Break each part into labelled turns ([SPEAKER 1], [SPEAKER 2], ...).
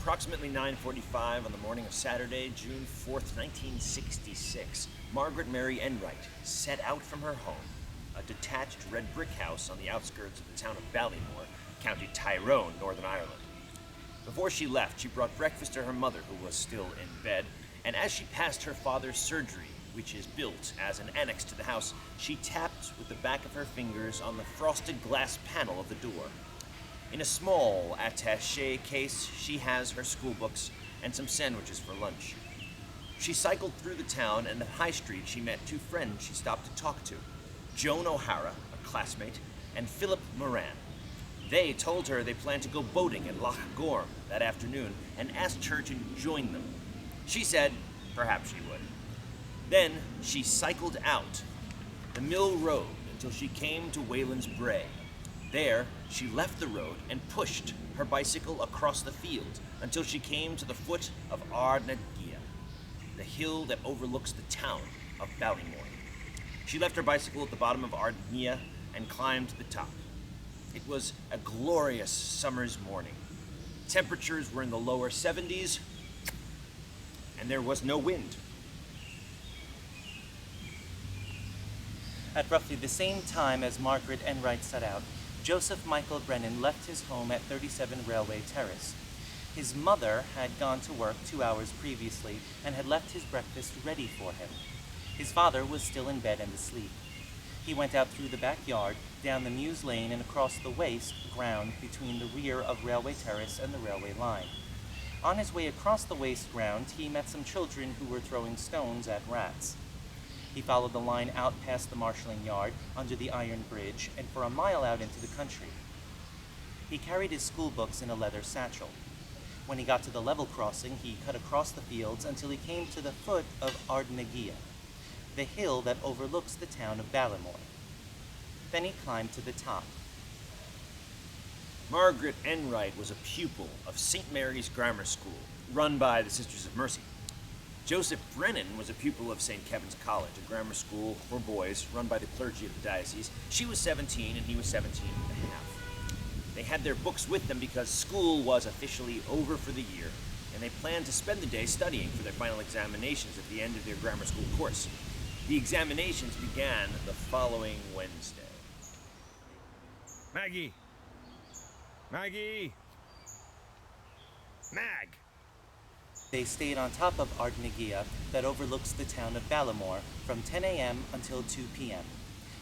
[SPEAKER 1] approximately 9:45 on the morning of Saturday, June 4th, 1966, Margaret Mary Enright set out from her home, a detached red brick house on the outskirts of the town of Ballymore, County Tyrone, Northern Ireland. Before she left, she brought breakfast to her mother, who was still in bed, and as she passed her father's surgery, which is built as an annex to the house, she tapped with the back of her fingers on the frosted glass panel of the door. In a small attaché case, she has her school books and some sandwiches for lunch. She cycled through the town, and at High Street she met two friends she stopped to talk to, Joan O'Hara, a classmate, and Philip Moran. They told her they planned to go boating at Loch Gorm that afternoon and asked her to join them. She said perhaps she would. Then she cycled out the Mill Road until she came to Wayland's Brae. There, she left the road and pushed her bicycle across the field until she came to the foot of Ard na Gia, the hill that overlooks the town of Ballymore. She left her bicycle at the bottom of Ard na Gia and climbed to the top. It was a glorious summer's morning. Temperatures were in the lower 70s, and there was no wind.
[SPEAKER 2] At roughly the same time as Margaret Enright set out, Joseph Michael Brennan left his home at 37 Railway Terrace. His mother had gone to work 2 hours previously and had left his breakfast ready for him. His father was still in bed and asleep. He went out through the backyard, down the Mews Lane and across the waste ground between the rear of Railway Terrace and the railway line. On his way across the waste ground, he met some children who were throwing stones at rats. He followed the line out past the marshalling yard, under the iron bridge, and for a mile out into the country. He carried his school books in a leather satchel. When he got to the level crossing, he cut across the fields until he came to the foot of Ard na Gia, the hill that overlooks the town of Ballymore. Then he climbed to the top.
[SPEAKER 1] Margaret Enright was a pupil of St. Mary's Grammar School, run by the Sisters of Mercy. Joseph Brennan was a pupil of St. Kevin's College, a grammar school for boys run by the clergy of the diocese. She was 17 and he was 17 and a half. They had their books with them because school was officially over for the year, and they planned to spend the day studying for their final examinations at the end of their grammar school course. The examinations began the following Wednesday.
[SPEAKER 3] Maggie! Maggie! Mag!
[SPEAKER 2] They stayed on top of Ard na Gia that overlooks the town of Ballymore from 10 a.m. until 2 p.m.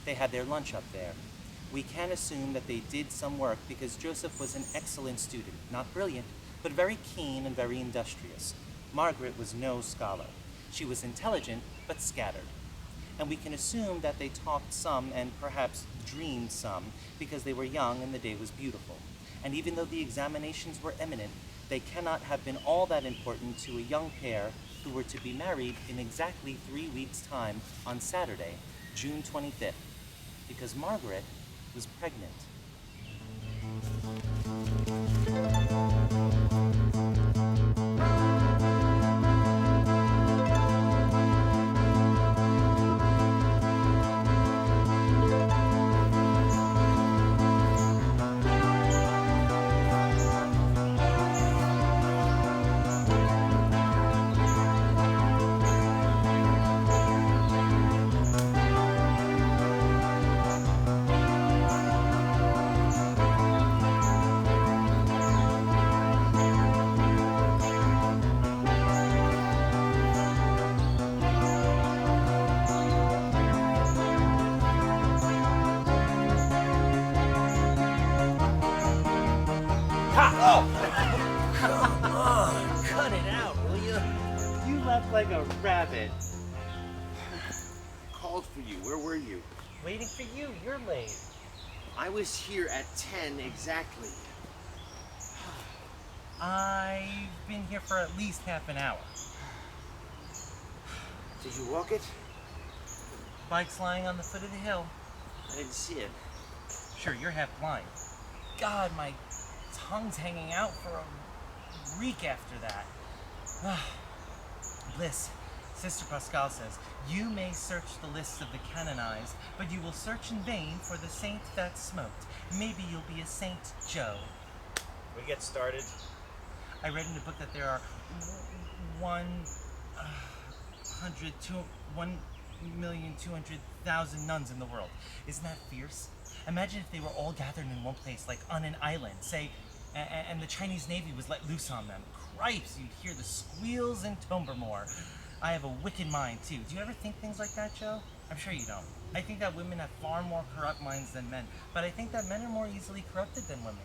[SPEAKER 2] They had their lunch up there. We can assume that they did some work because Joseph was an excellent student, not brilliant, but very keen and very industrious. Margaret was no scholar. She was intelligent, but scattered. And we can assume that they talked some and perhaps dreamed some because they were young and the day was beautiful. And even though the examinations were imminent, they cannot have been all that important to a young pair who were to be married in exactly 3 weeks' time on Saturday, June 25th, because Margaret was pregnant.
[SPEAKER 1] Come on, cut it out, will you?
[SPEAKER 2] You left like a rabbit.
[SPEAKER 1] Called for you. Where were you?
[SPEAKER 2] Waiting for you. You're late.
[SPEAKER 1] I was here at 10 exactly.
[SPEAKER 2] I've been here for at least half an hour.
[SPEAKER 1] Did you walk it?
[SPEAKER 2] Bike's lying on the foot of the hill.
[SPEAKER 1] I didn't see it.
[SPEAKER 2] Sure, you're half blind. God, my tongue's hanging out for a week after that. Bliss, Sister Pascal says, you may search the lists of the canonized, but you will search in vain for the saint that smoked. Maybe you'll be a Saint Joe.
[SPEAKER 1] We get started.
[SPEAKER 2] I read in a book that there are 1,200,000 nuns in the world. Isn't that fierce? Imagine if they were all gathered in one place, like on an island, say, and the Chinese Navy was let loose on them. Cripes, you'd hear the squeals in Tombermore. I have a wicked mind, too. Do you ever think things like that, Joe? I'm sure you don't. I think that women have far more corrupt minds than men, but I think that men are more easily corrupted than women.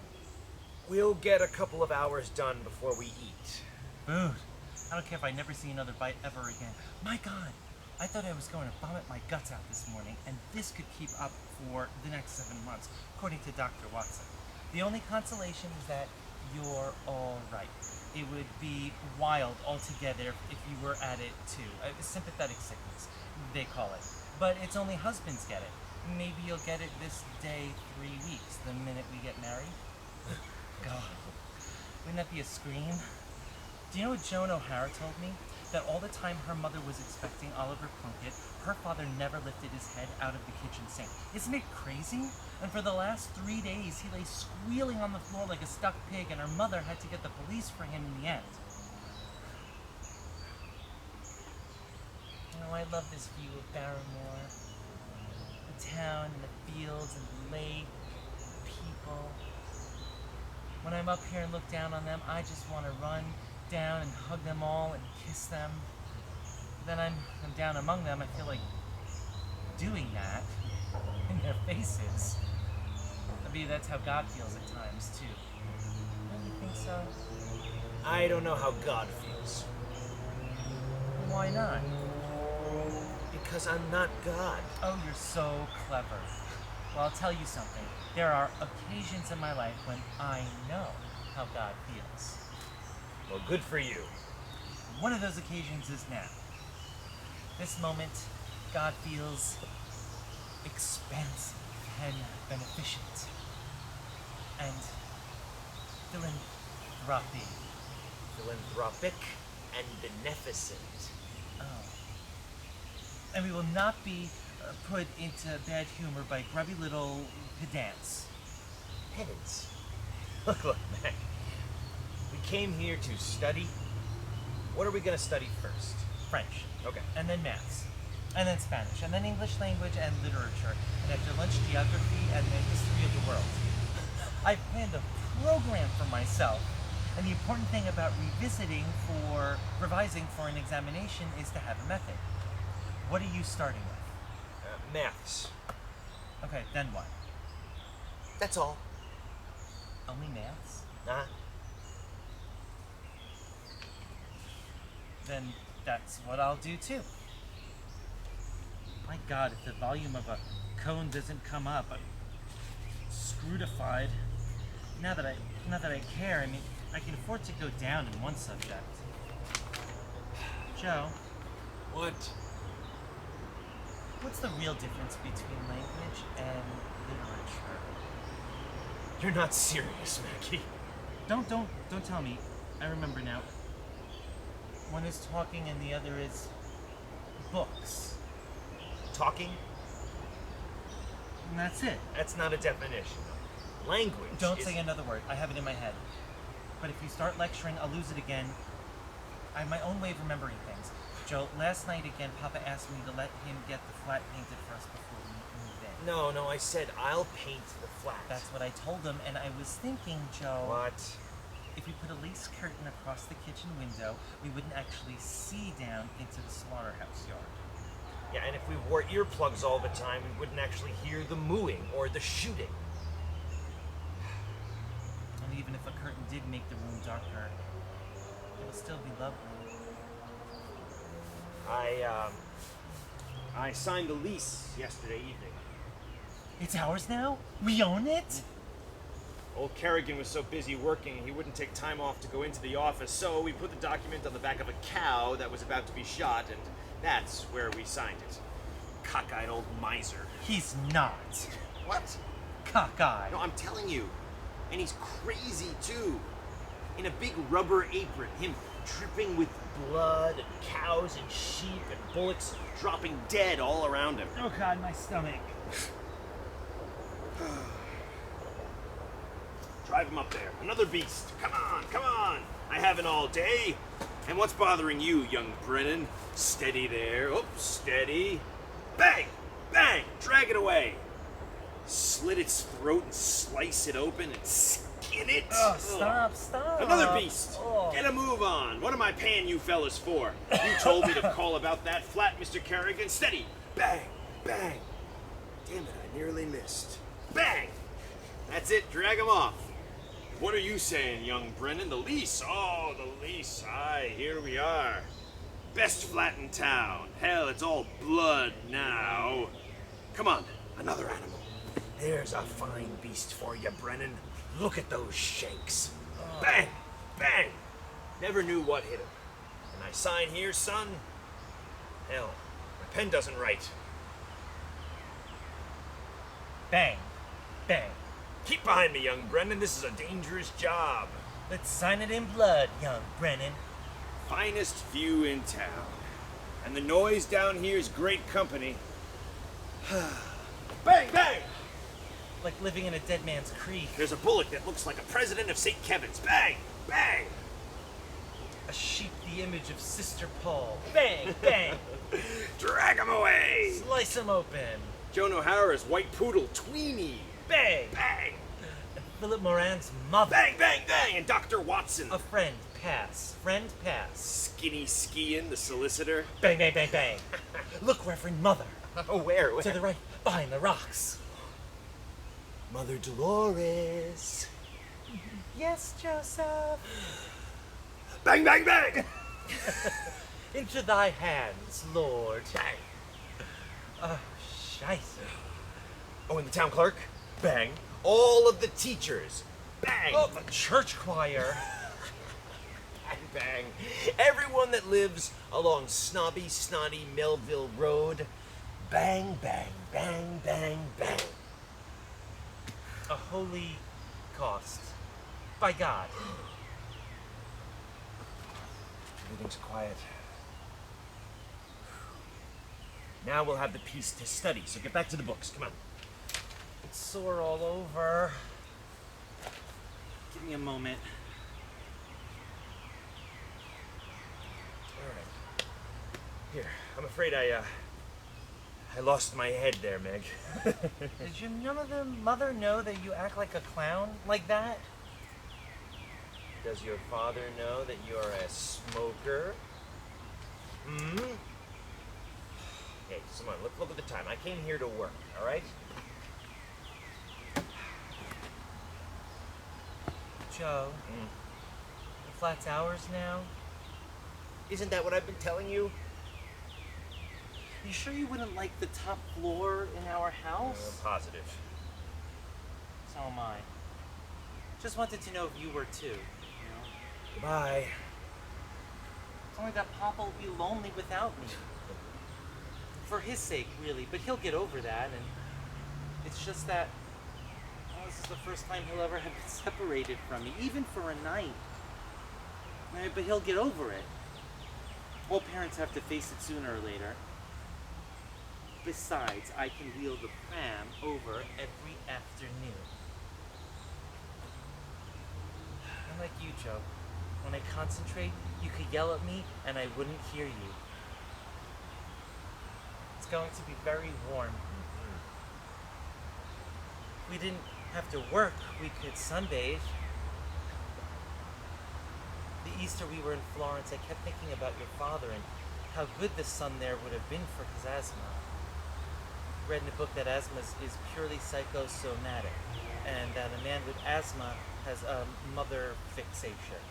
[SPEAKER 1] We'll get a couple of hours done before we eat.
[SPEAKER 2] Food. I don't care if I never see another bite ever again. My God, I thought I was going to vomit my guts out this morning, and this could keep up for the next 7 months, according to Dr. Watson. The only consolation is that you're all right. It would be wild altogether if you were at it too. Sympathetic sickness, they call it. But it's only husbands get it. Maybe you'll get it this day 3 weeks, the minute we get married. God, wouldn't that be a scream? Do you know what Joan O'Hara told me? That all the time her mother was expecting Oliver Plunkett, her father never lifted his head out of the kitchen sink. Isn't it crazy? And for the last 3 days, he lay squealing on the floor like a stuck pig, and her mother had to get the police for him in the end. Oh, I love this view of Barrymore. The town and the fields and the lake and the people. When I'm up here and look down on them, I just want to run down and hug them all and kiss them. Then I'm down among them, I feel like doing that in their faces. Maybe that's how God feels at times too. Don't you think so?
[SPEAKER 1] I don't know how God feels.
[SPEAKER 2] Why not?
[SPEAKER 1] Because I'm not God.
[SPEAKER 2] Oh, you're so clever. Well, I'll tell you something. There are occasions in my life when I know how God feels.
[SPEAKER 1] Well, good for you.
[SPEAKER 2] One of those occasions is now. This moment, God feels expansive and beneficent and philanthropic.
[SPEAKER 1] Philanthropic and beneficent.
[SPEAKER 2] Oh. And we will not be put into bad humor by grubby little pedants.
[SPEAKER 1] Pedants? Look, Mac. We came here to study. What are we going to study first?
[SPEAKER 2] French.
[SPEAKER 1] Okay.
[SPEAKER 2] And then maths. And then Spanish. And then English language and literature. And after lunch, geography and the history of the world. I've planned a program for myself. And the important thing about revising for an examination is to have a method. What are you starting with?
[SPEAKER 1] Maths.
[SPEAKER 2] Okay, then what?
[SPEAKER 1] That's all.
[SPEAKER 2] Only maths? Then that's what I'll do too. My God, if the volume of a cone doesn't come up, I'm scrutified. Now that I care, I mean, I can afford to go down in one subject. Joe,
[SPEAKER 1] What?
[SPEAKER 2] what's the real difference between language and literature?
[SPEAKER 1] You're not serious, Mackie.
[SPEAKER 2] Don't tell me. I remember now. One is talking and the other is books.
[SPEAKER 1] Talking?
[SPEAKER 2] And that's it.
[SPEAKER 1] That's not a definition. Language
[SPEAKER 2] Don't
[SPEAKER 1] is...
[SPEAKER 2] say another word. I have it in my head. But if you start lecturing, I'll lose it again. I have my own way of remembering things. Joe, last night again, Papa asked me to let him get the flat painted for us before we moved in.
[SPEAKER 1] No, I said I'll paint the flat.
[SPEAKER 2] That's what I told him, and I was thinking, Joe...
[SPEAKER 1] What?
[SPEAKER 2] If we put a lace curtain across the kitchen window, we wouldn't actually see down into the slaughterhouse yard.
[SPEAKER 1] Yeah, and if we wore earplugs all the time, we wouldn't actually hear the mooing or the shooting.
[SPEAKER 2] And even if a curtain did make the room darker, it would still be lovely.
[SPEAKER 1] I signed the lease yesterday evening.
[SPEAKER 2] It's ours now? We own it?
[SPEAKER 3] Old Kerrigan was so busy working, he wouldn't take time off to go into the office, so we put the document on the back of a cow that was about to be shot, and that's where we signed it. Cockeyed old miser.
[SPEAKER 2] He's not.
[SPEAKER 3] What?
[SPEAKER 2] Cockeyed.
[SPEAKER 3] No, I'm telling you. And he's crazy, too. In a big rubber apron, him dripping with blood, and cows and sheep and bullocks dropping dead all around him.
[SPEAKER 2] Oh God, my stomach.
[SPEAKER 3] Drive him up there. Another beast. Come on, come on. I haven't all day. And what's bothering you, young Brennan? Steady there. Oh, steady. Bang! Bang! Drag it away. Slit its throat and slice it open and skin it.
[SPEAKER 2] Oh, stop.
[SPEAKER 3] Another beast.
[SPEAKER 2] Oh.
[SPEAKER 3] Get a move on. What am I paying you fellas for? You told me to call about that flat, Mr. Kerrigan. Steady. Bang! Bang! Damn it, I nearly missed. Bang! That's it, drag him off. What are you saying, young Brennan? The lease? Oh, the lease. Aye, here we are. Best flat in town. Hell, it's all blood now. Come on, another animal. There's a fine beast for you, Brennan. Look at those shanks. Bang! Bang! Never knew what hit him. And I sign here, son? Hell, my pen doesn't write.
[SPEAKER 2] Bang.
[SPEAKER 3] Keep behind me, young Brennan. This is a dangerous job.
[SPEAKER 2] Let's sign it in blood, young Brennan.
[SPEAKER 3] Finest view in town. And the noise down here is great company. Bang, bang!
[SPEAKER 2] Like living in a dead man's creek.
[SPEAKER 3] There's a bullock that looks like a president of St. Kevin's. Bang, bang!
[SPEAKER 2] A sheep the image of Sister Paul. Bang.
[SPEAKER 3] Drag him away!
[SPEAKER 2] Slice him open.
[SPEAKER 3] Joan O'Hara's white poodle, Tweenie.
[SPEAKER 2] Bang.
[SPEAKER 3] Bang!
[SPEAKER 2] And Philip Moran's mother.
[SPEAKER 3] Bang, bang, bang! And Dr. Watson.
[SPEAKER 2] A friend pass.
[SPEAKER 3] Skinny Skiin, the solicitor.
[SPEAKER 2] Bang. Look, Reverend Mother.
[SPEAKER 3] Oh, where?
[SPEAKER 2] To the right, behind the rocks.
[SPEAKER 3] Mother Dolores.
[SPEAKER 2] Yes, Joseph.
[SPEAKER 3] Bang, bang, bang!
[SPEAKER 2] Into thy hands, Lord.
[SPEAKER 3] Bang.
[SPEAKER 2] Oh, scheisse.
[SPEAKER 3] Oh, and the town clerk? Bang. All of the teachers? Bang.
[SPEAKER 2] Oh, the church choir.
[SPEAKER 3] Bang, bang. Everyone that lives along snobby, snotty Melville Road. Bang, bang, bang, bang, bang.
[SPEAKER 2] A holy cost. By God.
[SPEAKER 1] Everything's quiet. Now we'll have the piece to study, so get back to the books. Come on.
[SPEAKER 2] It's sore all over. Give me a moment.
[SPEAKER 1] All right. Here, I'm afraid I lost my head there, Meg.
[SPEAKER 2] Did your none of the mother know that you act like a clown like that?
[SPEAKER 1] Does your father know that you're a smoker? Hmm? Hey, come on, look at the time. I came here to work, all right?
[SPEAKER 2] Joe, the flat's ours now?
[SPEAKER 1] Isn't that what I've been telling you?
[SPEAKER 2] You sure you wouldn't like the top floor in our house?
[SPEAKER 1] Positive.
[SPEAKER 2] So am I. Just wanted to know if you were too, you know?
[SPEAKER 1] Goodbye.
[SPEAKER 2] It's only that Papa will be lonely without me. For his sake, really, but he'll get over that, and it's just that this is the first time he'll ever have been separated from me, even for a night. Right, but he'll get over it. All parents have to face it sooner or later. Besides, I can wheel the pram over every afternoon. I'm like you, Joe. When I concentrate, you could yell at me and I wouldn't hear you. It's going to be very warm. We didn't have to work, we could sunbathe. The Easter we were in Florence, I kept thinking about your father and how good the sun there would have been for his asthma. I read in a book that asthma is purely psychosomatic, and that a man with asthma has a mother fixation.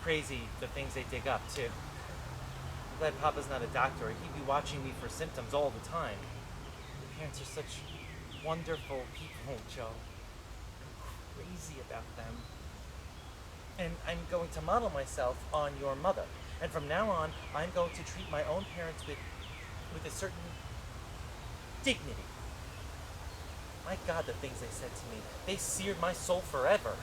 [SPEAKER 2] Crazy the things they dig up, too. I'm glad Papa's not a doctor, or he'd be watching me for symptoms all the time. Your parents are such wonderful people, Joe. I'm crazy about them. And I'm going to model myself on your mother. And from now on, I'm going to treat my own parents with a certain dignity. My God, the things they said to me, they seared my soul forever.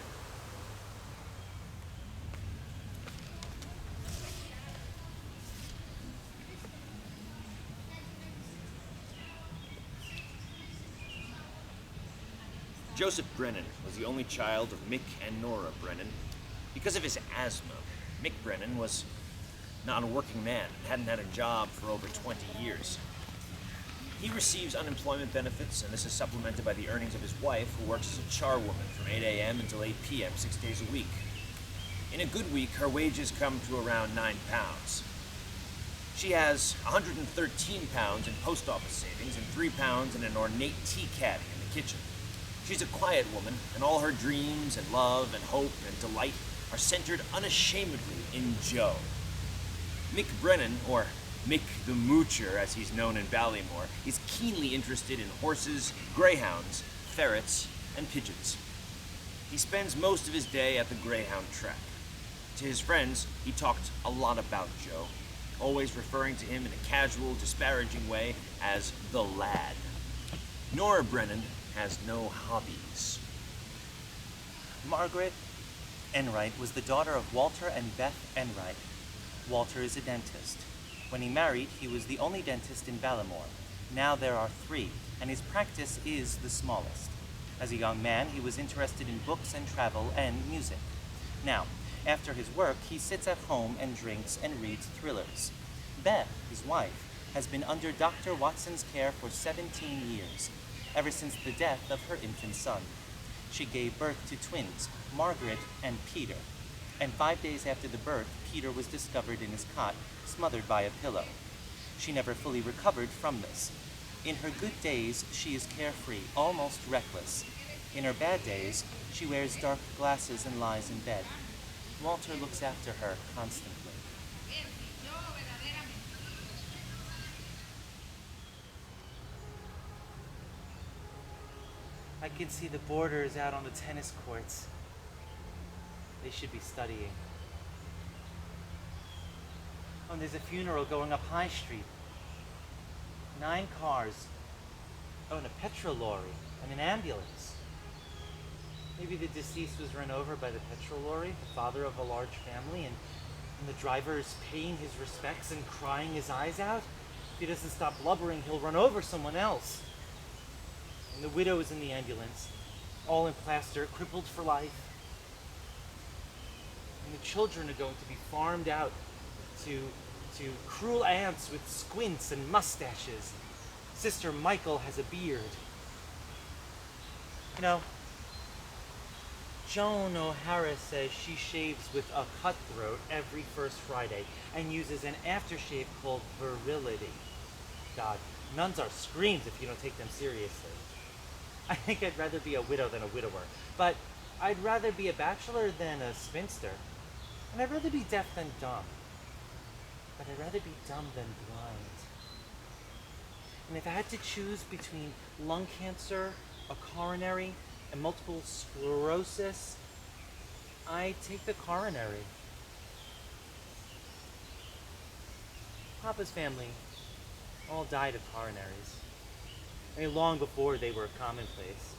[SPEAKER 1] Joseph Brennan was the only child of Mick and Nora Brennan. Because of his asthma, Mick Brennan was not a working man and hadn't had a job for over 20 years. He receives unemployment benefits, and this is supplemented by the earnings of his wife, who works as a charwoman from 8 a.m. until 8 p.m. 6 days a week. In a good week, her wages come to around £9. She has £113 in post office savings and £3 in an ornate tea caddy in the kitchen. She's a quiet woman, and all her dreams and love and hope and delight are centered unashamedly in Joe. Mick Brennan, or Mick the Moocher as he's known in Ballymore, is keenly interested in horses, greyhounds, ferrets, and pigeons. He spends most of his day at the greyhound track. To his friends, he talked a lot about Joe, always referring to him in a casual, disparaging way as the lad. Nora Brennan has no hobbies.
[SPEAKER 2] Margaret Enright was the daughter of Walter and Beth Enright. Walter is a dentist. When he married, he was the only dentist in Ballymore. Now there are 3, and his practice is the smallest. As a young man, he was interested in books and travel and music. Now, after his work, he sits at home and drinks and reads thrillers. Beth, his wife, has been under Dr. Watson's care for 17 years, ever since the death of her infant son. She gave birth to twins, Margaret and Peter, and 5 days after the birth, Peter was discovered in his cot, smothered by a pillow. She never fully recovered from this. In her good days, she is carefree, almost reckless. In her bad days, she wears dark glasses and lies in bed. Walter looks after her constantly. I can see the boarders out on the tennis courts. They should be studying. Oh, and there's a funeral going up High Street. 9 cars. Oh, and a petrol lorry and an ambulance. Maybe the deceased was run over by the petrol lorry, the father of a large family, and the driver is paying his respects and crying his eyes out. If he doesn't stop blubbering, he'll run over someone else. And the widow is in the ambulance, all in plaster, crippled for life. And the children are going to be farmed out to cruel aunts with squints and mustaches. Sister Michael has a beard. You know, Joan O'Hara says she shaves with a cutthroat every first Friday and uses an aftershave called Virility. God, nuns are screams if you don't take them seriously. I think I'd rather be a widow than a widower, but I'd rather be a bachelor than a spinster. And I'd rather be deaf than dumb. But I'd rather be dumb than blind. And if I had to choose between lung cancer, a coronary, and multiple sclerosis, I'd take the coronary. Papa's family all died of coronaries. I mean, long before they were commonplace.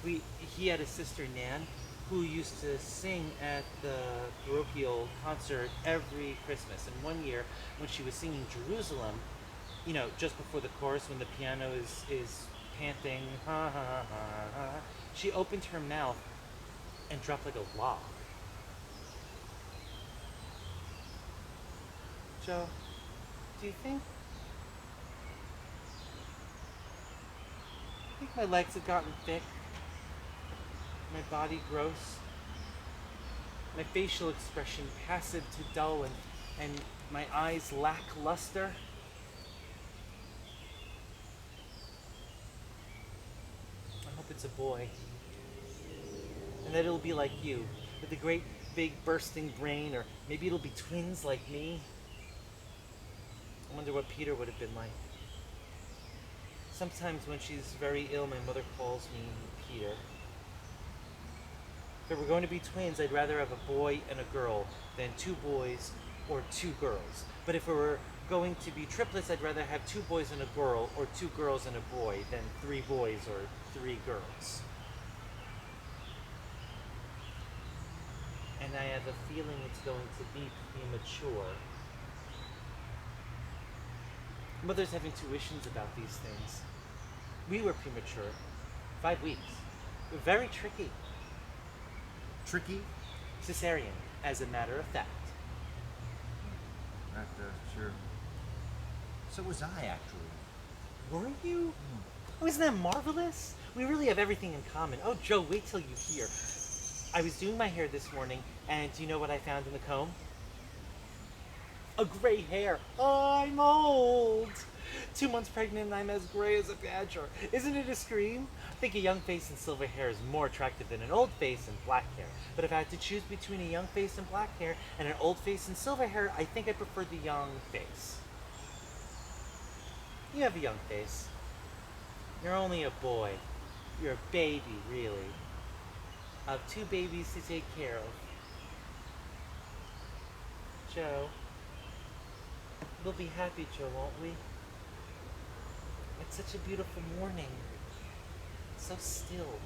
[SPEAKER 2] He had a sister, Nan, who used to sing at the parochial concert every Christmas. And one year, when she was singing Jerusalem, you know, just before the chorus, when the piano is panting, ha ha ha ha, she opened her mouth and dropped like a log. Joe, do you think my legs have gotten thick? My body gross? My facial expression passive to dull and my eyes lackluster? I hope it's a boy. And that it'll be like you, with a great big bursting brain, or maybe it'll be twins like me. I wonder what Peter would have been like. Sometimes when she's very ill, my mother calls me Peter. If it were going to be twins, I'd rather have a boy and a girl than 2 boys or 2 girls. But if it were going to be triplets, I'd rather have 2 boys and a girl, or 2 girls and a boy, than 3 boys or 3 girls. And I have a feeling it's going to be premature. Mothers have intuitions about these things. We were premature. 5 weeks. Very tricky.
[SPEAKER 3] Tricky?
[SPEAKER 2] Cesarean, as a matter of fact.
[SPEAKER 3] Sure. So was I, actually.
[SPEAKER 2] Were you? Oh, isn't that marvelous? We really have everything in common. Oh, Joe, wait till you hear. I was doing my hair this morning, and do you know what I found in the comb? A gray hair. I'm old. 2 months pregnant and I'm as gray as a badger. Isn't it a scream? I think a young face and silver hair is more attractive than an old face and black hair. But if I had to choose between a young face and black hair and an old face and silver hair, I think I prefer the young face. You have a young face. You're only a boy. You're a baby, really. I have 2 babies to take care of. Joe. We'll be happy, Joe, won't we? It's such a beautiful morning. So still.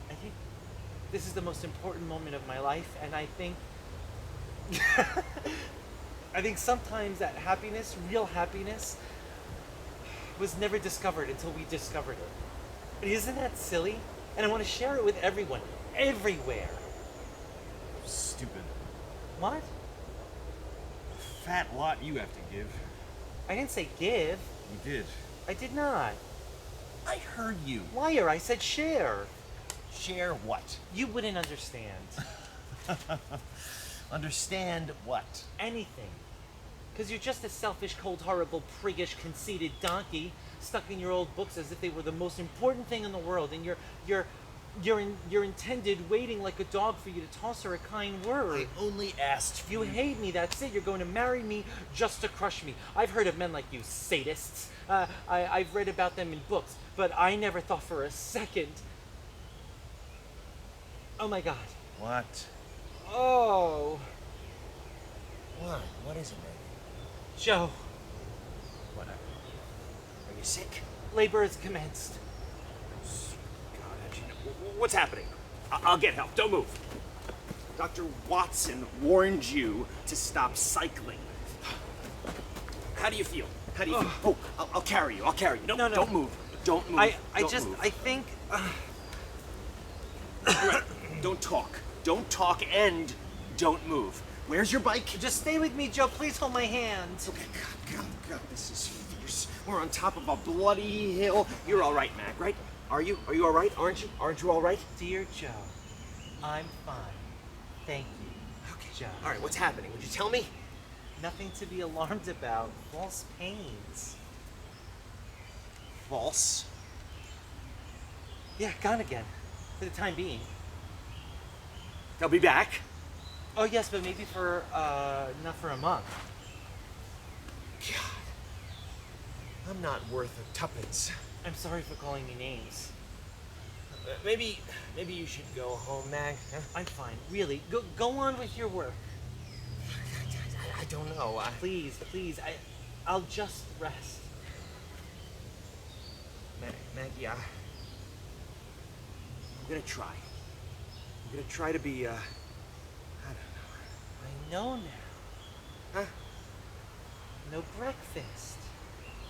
[SPEAKER 2] I think this is the most important moment of my life, and I think I think sometimes that happiness, real happiness, was never discovered until we discovered it. But isn't that silly? And I want to share it with everyone, everywhere.
[SPEAKER 3] Stupid.
[SPEAKER 2] What?
[SPEAKER 3] Fat lot you have to give.
[SPEAKER 2] I didn't say give.
[SPEAKER 3] You did.
[SPEAKER 2] I did not.
[SPEAKER 3] I heard you.
[SPEAKER 2] Liar, I said share.
[SPEAKER 3] Share what?
[SPEAKER 2] You wouldn't understand.
[SPEAKER 3] Understand what?
[SPEAKER 2] Anything. Because you're just a selfish, cold, horrible, priggish, conceited donkey stuck in your old books as if they were the most important thing in the world, and you're intended waiting like a dog for you to toss her a kind word.
[SPEAKER 3] I only asked
[SPEAKER 2] You hate me, that's it. You're going to marry me just to crush me. I've heard of men like you, sadists. I've read about them in books, but I never thought for a second. Oh my God.
[SPEAKER 3] What?
[SPEAKER 2] Oh.
[SPEAKER 1] What? What is it, man?
[SPEAKER 2] Joe,
[SPEAKER 1] What? Are you sick?
[SPEAKER 2] labor has commenced.
[SPEAKER 3] God, what's happening? I'll get help. Don't move.
[SPEAKER 1] Dr. Watson warned you to stop cycling. How do you feel? How do you feel? Oh, I'll carry you. I'll carry you. No,
[SPEAKER 2] No.
[SPEAKER 1] Don't move. Don't move.
[SPEAKER 2] I
[SPEAKER 1] Don't move.
[SPEAKER 2] think.
[SPEAKER 1] Right. Don't talk. Don't talk and don't move. Where's your bike?
[SPEAKER 2] Just stay with me, Joe. Please hold my hand.
[SPEAKER 1] Okay, God, this is fierce. We're on top of a bloody hill. You're all right, Mag, right? Are you? Are you all right? Aren't you? Aren't you all right?
[SPEAKER 2] Dear Joe, I'm fine. Thank you.
[SPEAKER 1] Okay,
[SPEAKER 2] Joe.
[SPEAKER 1] All right, what's happening? Would you tell me?
[SPEAKER 2] Nothing to be alarmed about. False pains.
[SPEAKER 1] False.
[SPEAKER 2] Yeah, gone again. For the time being.
[SPEAKER 1] They'll be back.
[SPEAKER 2] Oh yes, but maybe for not for a month.
[SPEAKER 1] God, I'm not worth a tuppence.
[SPEAKER 2] I'm sorry for calling you names.
[SPEAKER 1] Maybe you should go home, Mag. Huh?
[SPEAKER 2] I'm fine. Really. Go on with your work.
[SPEAKER 1] I don't know.
[SPEAKER 2] Please. I'll just rest.
[SPEAKER 1] Maggie, I'm gonna try. I'm gonna try to be, I
[SPEAKER 2] I know now.
[SPEAKER 1] Huh?
[SPEAKER 2] No breakfast.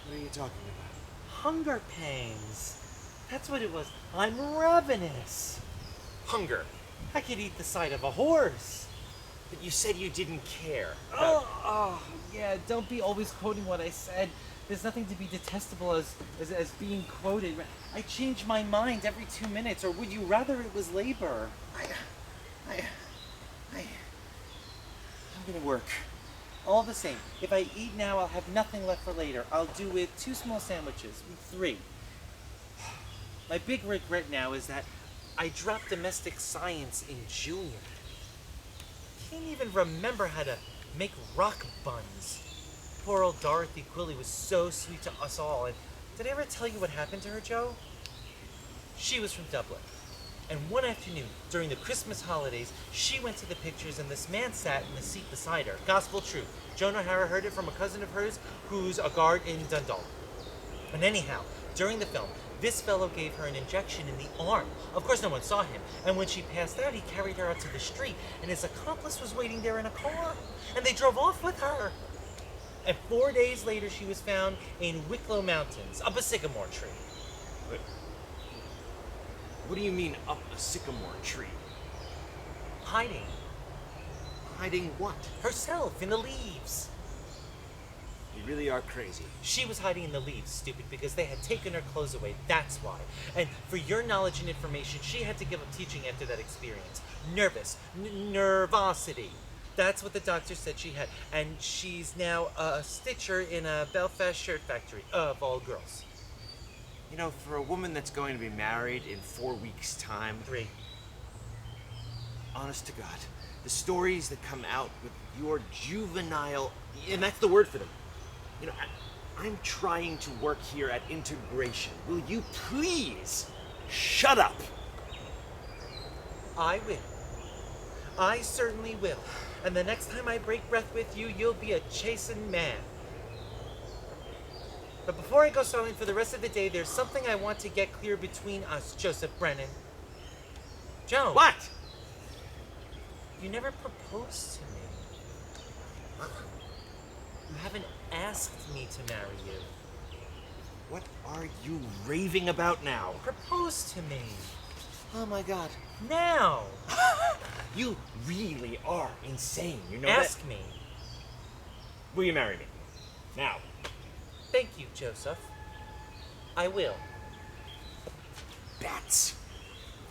[SPEAKER 1] What are you talking about?
[SPEAKER 2] Hunger pangs. That's what it was. I'm ravenous.
[SPEAKER 1] Hunger.
[SPEAKER 2] I could eat the side of a horse.
[SPEAKER 1] But you said you didn't care.
[SPEAKER 2] Oh, yeah, don't be always quoting what I said. There's nothing to be detestable as being quoted. I change my mind every 2 minutes, or would you rather it was labor?
[SPEAKER 1] I'm gonna work.
[SPEAKER 2] All the same, if I eat now, I'll have nothing left for later. I'll do with 2 small sandwiches, 3. My big regret now is that I dropped domestic science in junior. Can't even remember how to make rock buns. Poor old Dorothy Quilly was so sweet to us all. And did I ever tell you what happened to her, Joe? She was from Dublin. And one afternoon, during the Christmas holidays, she went to the pictures and this man sat in the seat beside her. Gospel true. Joan O'Hara heard it from a cousin of hers who's a guard in Dundalk. And anyhow, during the film, this fellow gave her an injection in the arm. Of course, no one saw him. And when she passed out, he carried her out to the street, and his accomplice was waiting there in a car. And they drove off with her. And 4 days later, she was found in Wicklow Mountains, up a sycamore tree.
[SPEAKER 1] What do you mean up a sycamore tree?
[SPEAKER 2] hiding.
[SPEAKER 3] Hiding what?
[SPEAKER 2] Herself in the leaves.
[SPEAKER 3] You really are crazy.
[SPEAKER 2] She was hiding in the leaves, stupid, because they had taken her clothes away. That's why. And for your knowledge and information, she had to give up teaching after that experience. Nervous. Nervosity. That's what the doctor said she had. And she's now a stitcher in a Belfast shirt factory, of all girls.
[SPEAKER 3] You know, for a woman that's going to be married in 4 weeks' time...
[SPEAKER 2] 3.
[SPEAKER 3] Honest to God, the stories that come out with your juvenile... And that's the word for them. You know, I'm trying to work here at Integration. Will you please shut up?
[SPEAKER 2] I will. I certainly will. And the next time I break breath with you, you'll be a chastened man. But before I go stalling for the rest of the day, there's something I want to get clear between us, Joseph Brennan. Joan.
[SPEAKER 3] What?
[SPEAKER 2] You never proposed to me. You haven't asked me to marry you.
[SPEAKER 3] What are you raving about now?
[SPEAKER 2] Propose to me.
[SPEAKER 3] Oh my God.
[SPEAKER 2] Now.
[SPEAKER 3] You really are insane, you know
[SPEAKER 2] Ask me.
[SPEAKER 3] Will you marry me? Now.
[SPEAKER 2] Thank you, Joseph. I will.
[SPEAKER 3] Bats.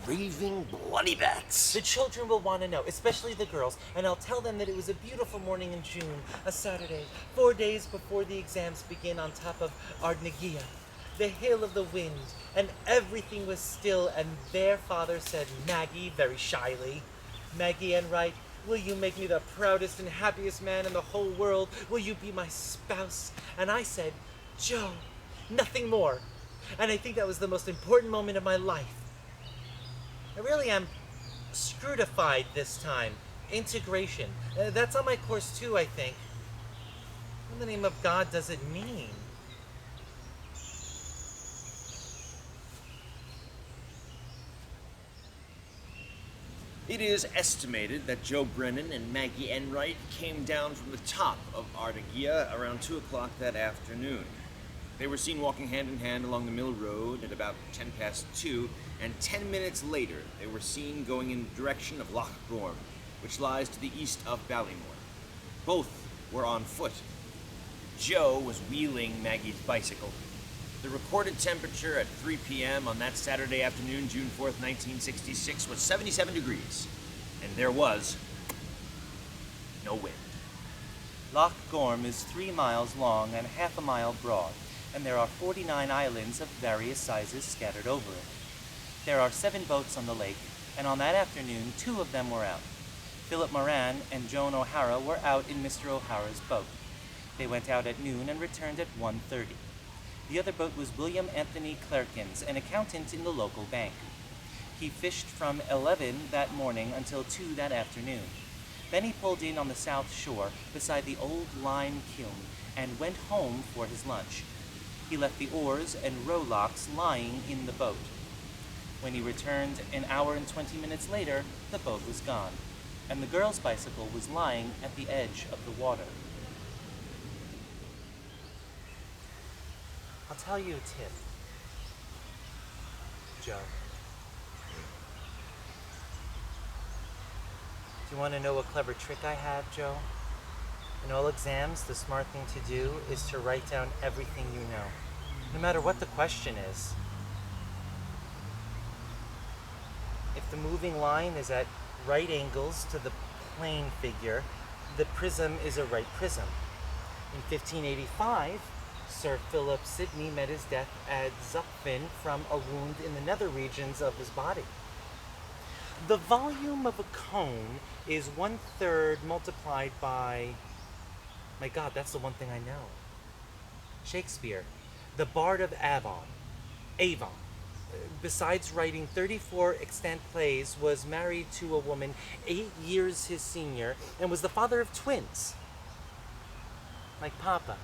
[SPEAKER 3] Raving bloody bats.
[SPEAKER 2] The children will want to know, especially the girls, and I'll tell them that it was a beautiful morning in June, a Saturday, 4 days before the exams begin on top of Ardnagia, the hill of the wind, and everything was still, and their father said, Maggie, very shyly, Maggie Enright, will you make me the proudest and happiest man in the whole world? Will you be my spouse? And I said, Joe, nothing more. And I think that was the most important moment of my life. I really am scrutified this time. Integration. That's on my course too, I think. What in the name of God does it mean?
[SPEAKER 1] It is estimated that Joe Brennan and Maggie Enright came down from the top of Ardnagia around 2 o'clock that afternoon. They were seen walking hand in hand along the Mill Road at about 10 past 2, and 10 minutes later they were seen going in the direction of Loch Gorm, which lies to the east of Ballymore. Both were on foot. Joe was wheeling Maggie's bicycle. The recorded temperature at 3 p.m. on that Saturday afternoon, June 4th, 1966, was 77 degrees, and there was no wind.
[SPEAKER 2] Loch Gorm is 3 miles long and half a mile broad, and there are 49 islands of various sizes scattered over it. There are 7 boats on the lake, and on that afternoon, 2 of them were out. Philip Moran and Joan O'Hara were out in Mr. O'Hara's boat. They went out at noon and returned at 1:30. The other boat was William Anthony Clerkins, an accountant in the local bank. He fished from 11 that morning until 2 that afternoon. Then he pulled in on the south shore beside the old lime kiln and went home for his lunch. He left the oars and rowlocks lying in the boat. When he returned an hour and 20 minutes later, the boat was gone, and the girl's bicycle was lying at the edge of the water. I'll tell you a tip, Joe. Do you want to know a clever trick I have, Joe? In all exams, the smart thing to do is to write down everything you know, no matter what the question is. If the moving line is at right angles to the plane figure, the prism is a right prism. In 1585, Sir Philip Sidney met his death at Zutphen from a wound in the nether regions of his body. The volume of a cone is 1/3 multiplied by... My God, that's the one thing I know. Shakespeare, the Bard of Avon, besides writing 34 extant plays, was married to a woman 8 years his senior and was the father of twins. Like Papa.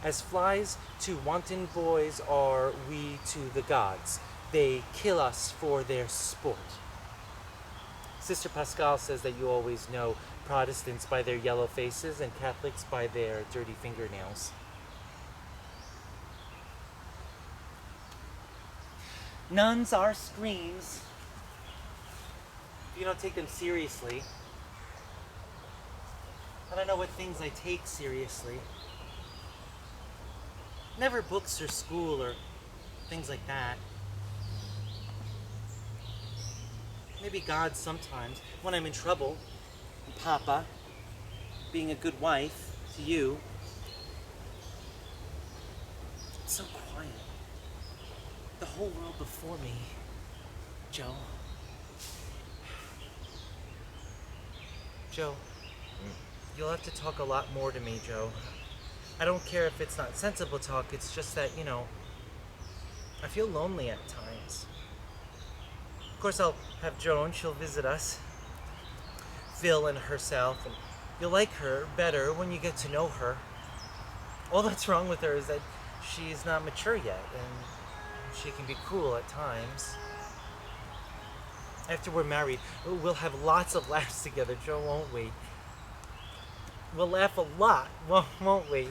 [SPEAKER 2] As flies to wanton boys are we to the gods. They kill us for their sport. Sister Pascal says that you always know Protestants by their yellow faces and Catholics by their dirty fingernails. Nuns are screens. if you don't take them seriously. I don't know what things I take seriously. Never books or school or things like that. Maybe God sometimes, when I'm in trouble, and Papa, being a good wife to you. It's so quiet. The whole world before me, Joe. Joe, you'll have to talk a lot more to me, Joe. I don't care if it's not sensible talk, it's just that, I feel lonely at times. Of course, I'll have Joan, she'll visit us. Phil and herself, and you'll like her better when you get to know her. All that's wrong with her is that she's not mature yet, and she can be cruel at times. After we're married, we'll have lots of laughs together, Joe, won't we? We'll laugh a lot, won't we?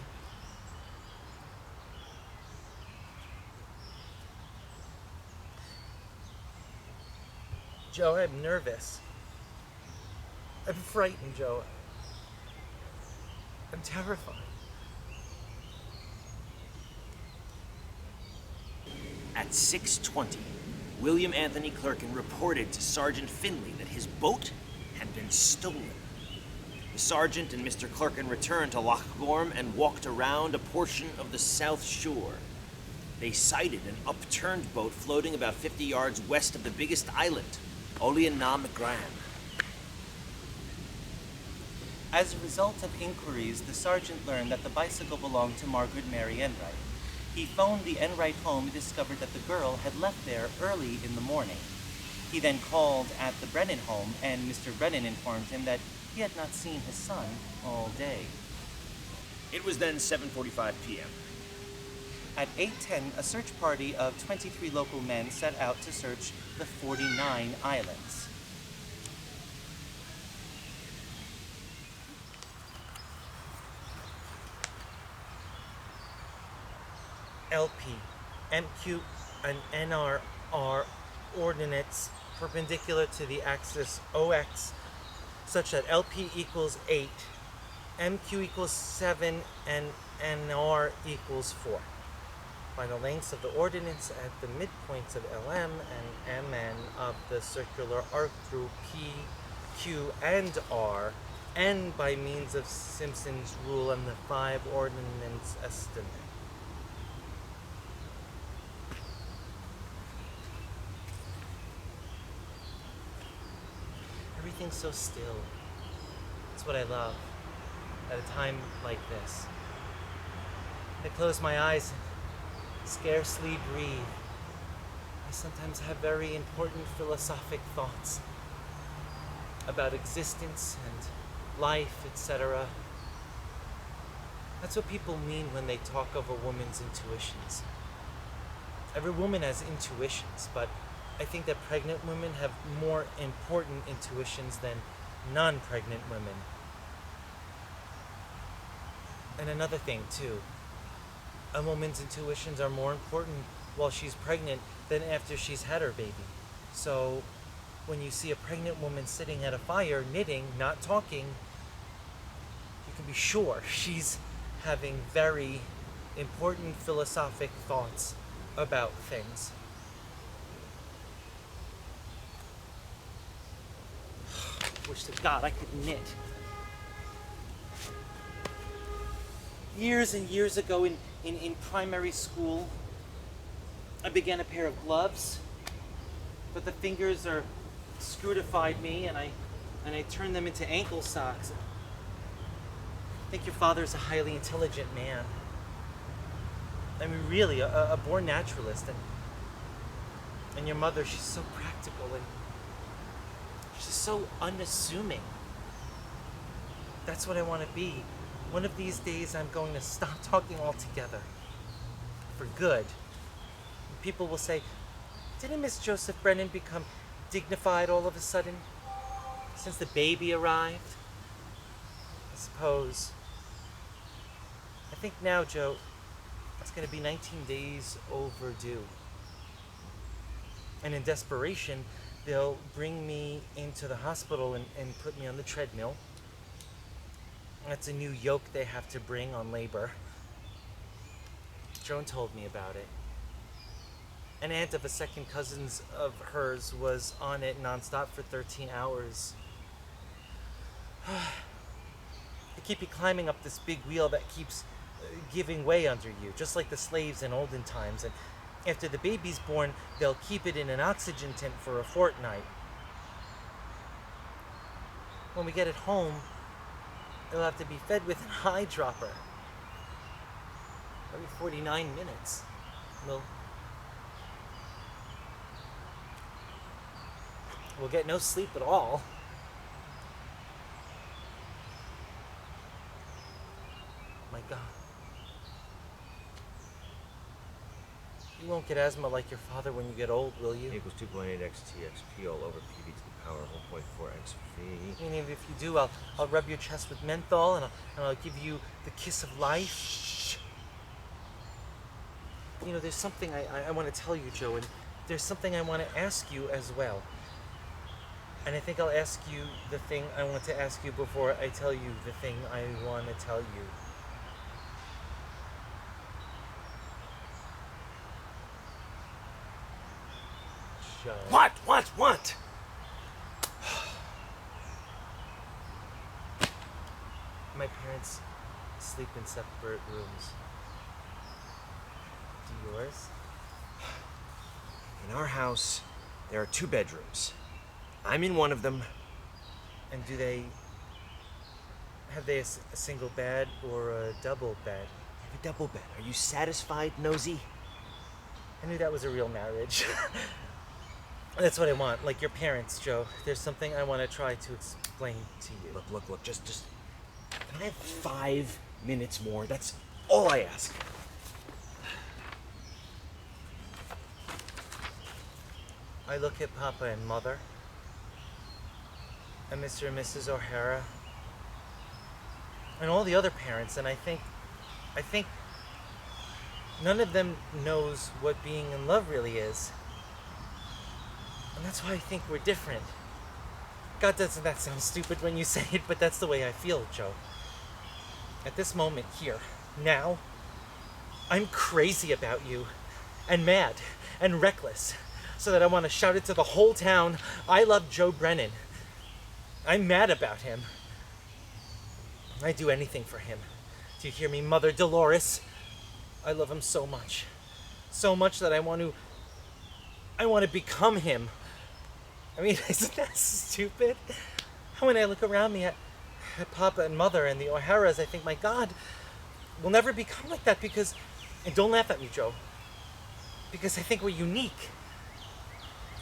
[SPEAKER 2] Joe, I'm nervous. I'm frightened, Joe. I'm terrified.
[SPEAKER 1] At 6:20, William Anthony Clerkin reported to Sergeant Finley that his boat had been stolen. The sergeant and Mr. Clerkin returned to Loch Gorm and walked around a portion of the south shore. They sighted an upturned boat floating about 50 yards west of the biggest island, Oleanna-McGran.
[SPEAKER 2] As a result of inquiries, the sergeant learned that the bicycle belonged to Margaret Mary Enright. He phoned the Enright home and discovered that the girl had left there early in the morning. He then called at the Brennan home, and Mr. Brennan informed him that he had not seen his son all day.
[SPEAKER 1] It was then 7:45 p.m.
[SPEAKER 2] At 8:10, a search party of 23 local men set out to search the 49 islands.
[SPEAKER 4] LP, MQ, and NR are ordinates perpendicular to the axis OX, such that LP equals 8, MQ equals 7, and NR equals 4. Find the lengths of the ordinates at the midpoints of LM and MN of the circular arc through P, Q, and R, and by means of Simpson's rule and the 5 ordinates estimate. Everything's so still. It's what I love at a time like this. I close my eyes and scarcely breathe. I sometimes have very important philosophic thoughts about existence and life, etc. That's what people mean when they talk of a woman's intuitions. Every woman has intuitions, but I think that pregnant women have more important intuitions than non-pregnant women. And another thing, too. A woman's intuitions are more important while she's pregnant than after she's had her baby. So, when you see a pregnant woman sitting at a fire, knitting, not talking, you can be sure she's having very important philosophic thoughts about things. Wish to God I could knit. Years and years ago in primary school, I began a pair of gloves, but the fingers are scrutified me and I turned them into ankle socks. I think your father's a highly intelligent man. I mean, really, a born naturalist. And your mother, she's so practical and she's so unassuming. That's what I want to be. One of these days, I'm going to stop talking altogether. For good. People will say, didn't Miss Joseph Brennan become dignified all of a sudden? Since the baby arrived? I suppose. I think now, Joe, it's going to be 19 days overdue. And in desperation, they'll bring me into the hospital and put me on the treadmill. That's a new yoke they have to bring on labor. Joan told me about it. An aunt of a second cousin of hers was on it nonstop for 13 hours. They keep you climbing up this big wheel that keeps giving way under you, just like the slaves in olden times. And after the baby's born, they'll keep it in an oxygen tent for a fortnight. When we get it home, it'll have to be fed with an eyedropper every 49 minutes. We'll get no sleep at all. My God. You won't get asthma like your father when you get old, will you?
[SPEAKER 1] Equals 2.8 XTXP all over PV to the power of 1.4 XV.
[SPEAKER 4] And if you do, I'll rub your chest with menthol and I'll give you the kiss of life. Shh. You know, there's something I want to tell you, Joe, and there's something I want to ask you as well. And I think I'll ask you the thing I want to ask you before I tell you the thing I want to tell you. Joe.
[SPEAKER 1] What?
[SPEAKER 4] My parents sleep in separate rooms. Do yours?
[SPEAKER 1] In our house, there are 2 bedrooms. I'm in one of them.
[SPEAKER 4] And have they a single bed or a double bed?
[SPEAKER 1] I have a double bed. Are you satisfied, nosy?
[SPEAKER 4] I knew that was a real marriage. That's what I want, like your parents, Joe. There's something I want to try to explain to you.
[SPEAKER 1] Look, just can I have 5 minutes more? That's all I ask.
[SPEAKER 4] I look at Papa and Mother, and Mr. and Mrs. O'Hara, and all the other parents, and I think none of them knows what being in love really is. And that's why I think we're different. God, doesn't that sound stupid when you say it, but that's the way I feel, Joe. At this moment here, now, I'm crazy about you, and mad, and reckless, so that I want to shout it to the whole town, I love Joe Brennan. I'm mad about him. I'd do anything for him. Do you hear me, Mother Dolores? I love him so much. So much that I want to become him. I mean, isn't that stupid? When I look around me at Papa and Mother and the O'Haras, I think, my God, we'll never become like that because, and don't laugh at me, Joe, because I think we're unique.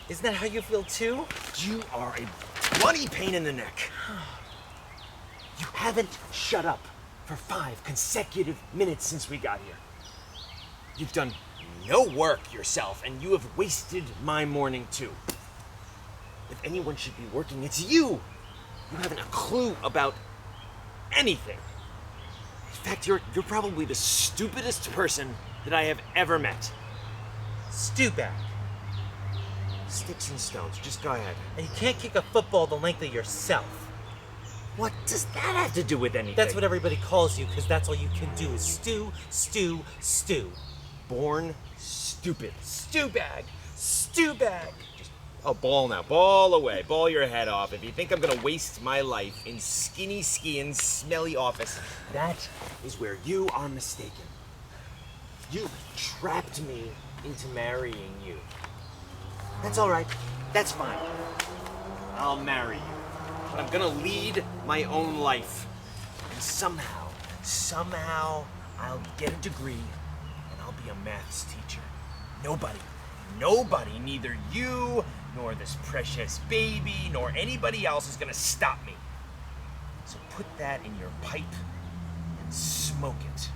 [SPEAKER 4] Isn't that how you feel too?
[SPEAKER 1] You are a bloody pain in the neck. You haven't shut up for 5 consecutive minutes since we got here. You've done no work yourself, and you have wasted my morning too. If anyone should be working, it's you. You haven't a clue about anything. In fact, you're probably the stupidest person that I have ever met.
[SPEAKER 4] Stewbag.
[SPEAKER 1] Sticks and stones, just go ahead.
[SPEAKER 4] And you can't kick a football the length of yourself.
[SPEAKER 1] What does that have to do with anything?
[SPEAKER 4] That's what everybody calls you, because that's all you can do is stew, stew, stew.
[SPEAKER 1] Born stupid.
[SPEAKER 4] Stewbag. Stewbag.
[SPEAKER 1] Oh, ball now. Ball away. Ball your head off. If you think I'm gonna waste my life in skinny skiing, smelly office, that is where you are mistaken. You trapped me into marrying you. That's all right. That's fine. I'll marry you. But I'm gonna lead my own life. And somehow, I'll get a degree and I'll be a maths teacher. Nobody, neither you, nor this precious baby, nor anybody else is gonna stop me. So put that in your pipe and smoke it.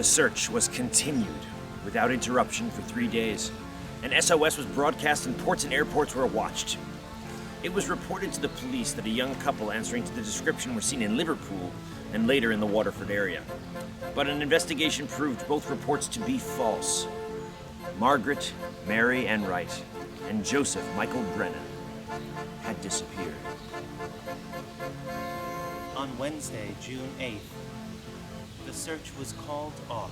[SPEAKER 1] The search was continued without interruption for 3 days. An SOS was broadcast and ports and airports were watched. It was reported to the police that a young couple answering to the description were seen in Liverpool and later in the Waterford area. But an investigation proved both reports to be false. Margaret Mary Enright and Joseph Michael Brennan had disappeared.
[SPEAKER 2] On Wednesday, June 8th, the search was called off.